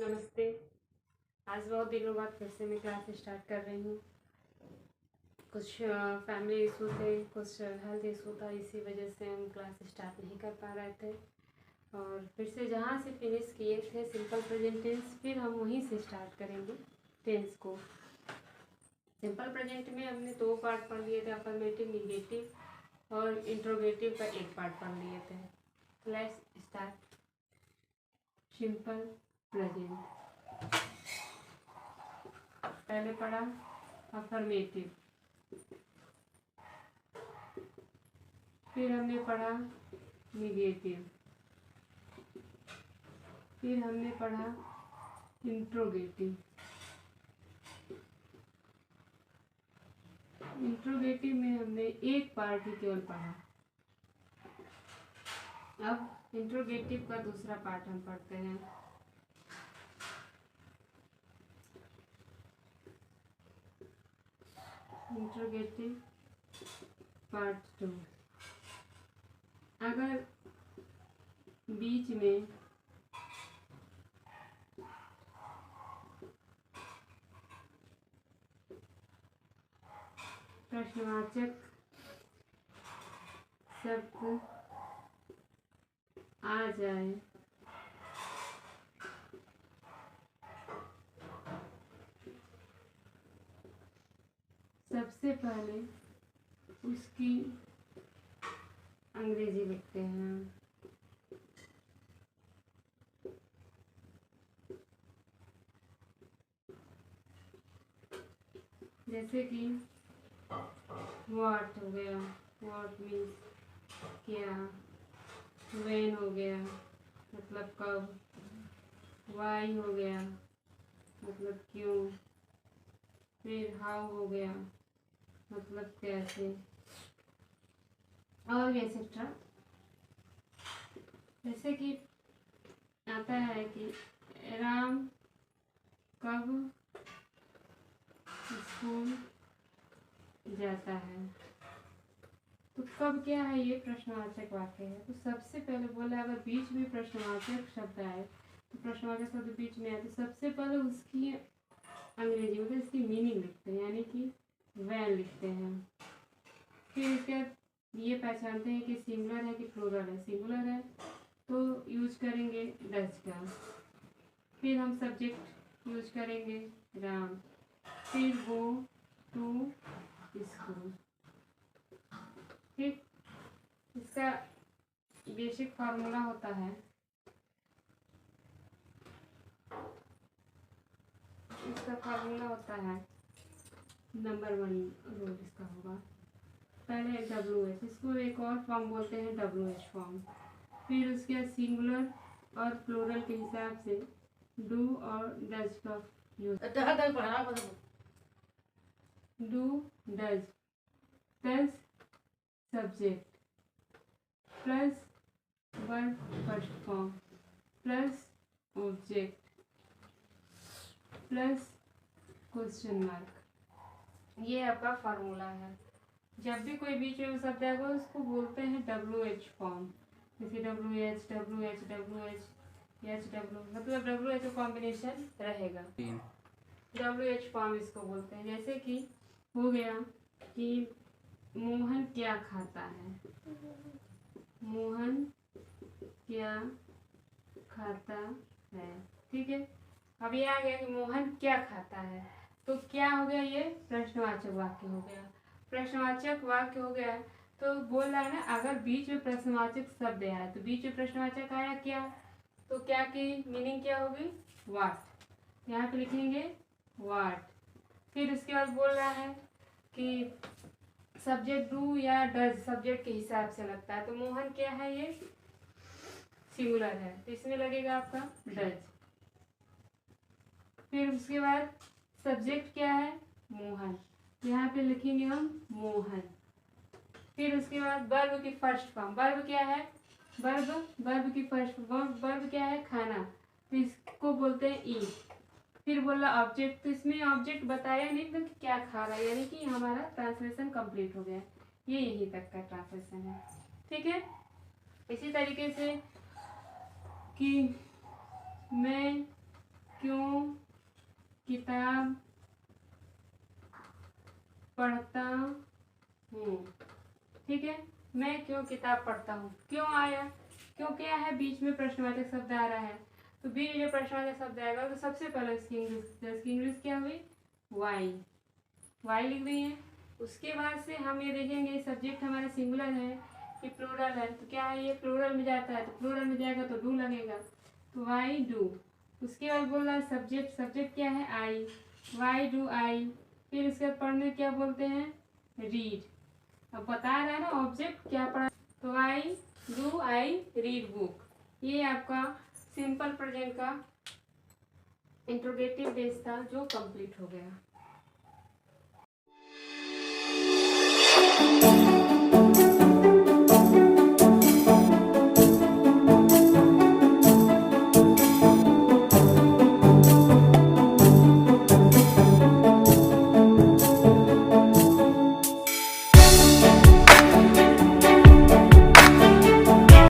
नमस्ते। आज बहुत दिनों बाद फिर से मैं क्लास स्टार्ट कर रही हूँ। कुछ फैमिली इशू थे, कुछ हेल्थ इशू था, इसी वजह से हम क्लास स्टार्ट नहीं कर पा रहे थे। और फिर से जहाँ से फिनिश किए थे सिंपल प्रेजेंट टेंस, फिर हम वहीं से स्टार्ट करेंगे टेंस को। सिंपल प्रेजेंट में हमने 2 पार्ट पढ़ लिए थे, अफर्मेटिव, निगेटिव और इंट्रोगेटिव का 1 पार्ट पढ़ लिए थे। Let's start simple present. पहले पढ़ा अफर्मेटिव, फिर हमने पढ़ा निगेटिव, फिर हमने पढ़ा इंट्रोगेटिव। इंट्रोगेटिव में हमने 1 पार्ट ही केवल पढ़ा। अब इंट्रोगेटिव का दूसरा पार्ट हम पढ़ते हैं। Interrogative part 2। अगर बीच में प्रश्नवाचक शब्द आ जाए सबसे पहले उसकी अंग्रेजी लिखते हैं। जैसे कि व्हाट हो गया, व्हाट मीन्स क्या, व्हेन हो गया मतलब कब, वाई हो गया मतलब क्यों, फिर हाउ हो गया मतलब कैसे, और एक्सेट्रा। जैसे कि आता है कि राम कब स्कूल जाता है, तो कब क्या है, ये प्रश्नवाचक वाक्य है। तो सबसे पहले बोला अगर बीच में प्रश्नवाचक शब्द आए, तो प्रश्नवाचक शब्द बीच में आए तो सबसे पहले उसकी अंग्रेजी मतलब इसकी मीनिंग लिखते हैं, यानी कि वैन लिखते हैं। फिर इसके बाद ये पहचानते हैं कि सिंगुलर है कि प्लूरल है। सिंगुलर है तो यूज करेंगे डज का। फिर हम सब्जेक्ट यूज करेंगे राम, फिर गो टू स्कूल। ठीक, इसका बेसिक फार्मूला होता है, इसका फार्मूला होता है नंबर 1 रूल इसका होगा पहले WH, इसको एक और फॉर्म बोलते हैं WH फॉर्म। फिर उसके बाद सिंगुलर और प्लूरल के हिसाब से डू और डज का use. Do does plus subject plus verb first form plus object plus question mark, ये आपका फार्मूला है। जब भी कोई बीच में शब्द आएगा उसको बोलते हैं WH फॉर्म। जैसे WH WH WH HW, मतलब WH का कॉम्बिनेशन रहेगा। WH फॉर्म इसको बोलते हैं। जैसे कि हो गया कि मोहन क्या खाता है, मोहन क्या खाता है। ठीक है, अब ये आ गया कि मोहन क्या खाता है, तो क्या हो गया, ये प्रश्नवाचक वाक्य हो गया। प्रश्नवाचक वाक्य हो गया तो बोल रहा है ना, अगर बीच में प्रश्नवाचक शब्द आया तो बीच में प्रश्नवाचक आया क्या, तो क्या की मीनिंग क्या होगी, व्हाट। यहाँ पे लिखेंगे व्हाट। फिर उसके बाद बोल रहा है कि सब्जेक्ट डू या डज सब्जेक्ट के हिसाब से लगता है, तो मोहन क्या है, ये सिंगुलर है तो इसमें लगेगा आपका डज। फिर उसके बाद सब्जेक्ट क्या है, मोहन, यहाँ पे लिखेंगे हम मोहन। फिर उसके बाद वर्ब की फर्स्ट फॉर्म, वर्ब क्या है, वर्ब की फर्स्ट वर्ब क्या है, खाना, तो इसको बोलते हैं ईट। फिर बोला ऑब्जेक्ट, तो इसमें ऑब्जेक्ट बताया नहीं तो कि क्या खा रहा है, यानी कि हमारा ट्रांसलेशन कंप्लीट हो गया। ये यहीं तक का ट्रांसलेशन है। ठीक है, इसी तरीके से कि मैं क्यों किताब पढ़ता हूँ। ठीक है, मैं क्यों किताब पढ़ता हूँ। क्यों आया, क्यों क्या है, बीच में प्रश्नवाचक शब्द आ रहा है, तो बीच में प्रश्नवाचक शब्द आएगा तो सबसे पहले उसकी इंग्लिश क्या हुई, वाई, वाई लिख रही है। उसके बाद से हम ये देखेंगे सब्जेक्ट हमारा सिंगुलर है कि प्लूरल है, तो क्या है ये प्लूरल में जाता है, तो प्लूरल में जाएगा तो डू लगेगा, तो वाई डू। उसके बाद बोल रहा है सब्जेक्ट, सब्जेक्ट क्या है, आई, वाई डू आई। फिर इसके बाद पढ़ने क्या बोलते हैं, रीड। अब बता रहा है ना ऑब्जेक्ट क्या पढ़ा, तो I do I read book. ये आपका सिंपल प्रेजेंट का इंट्रोगेटिव बेस था जो कंप्लीट हो गया।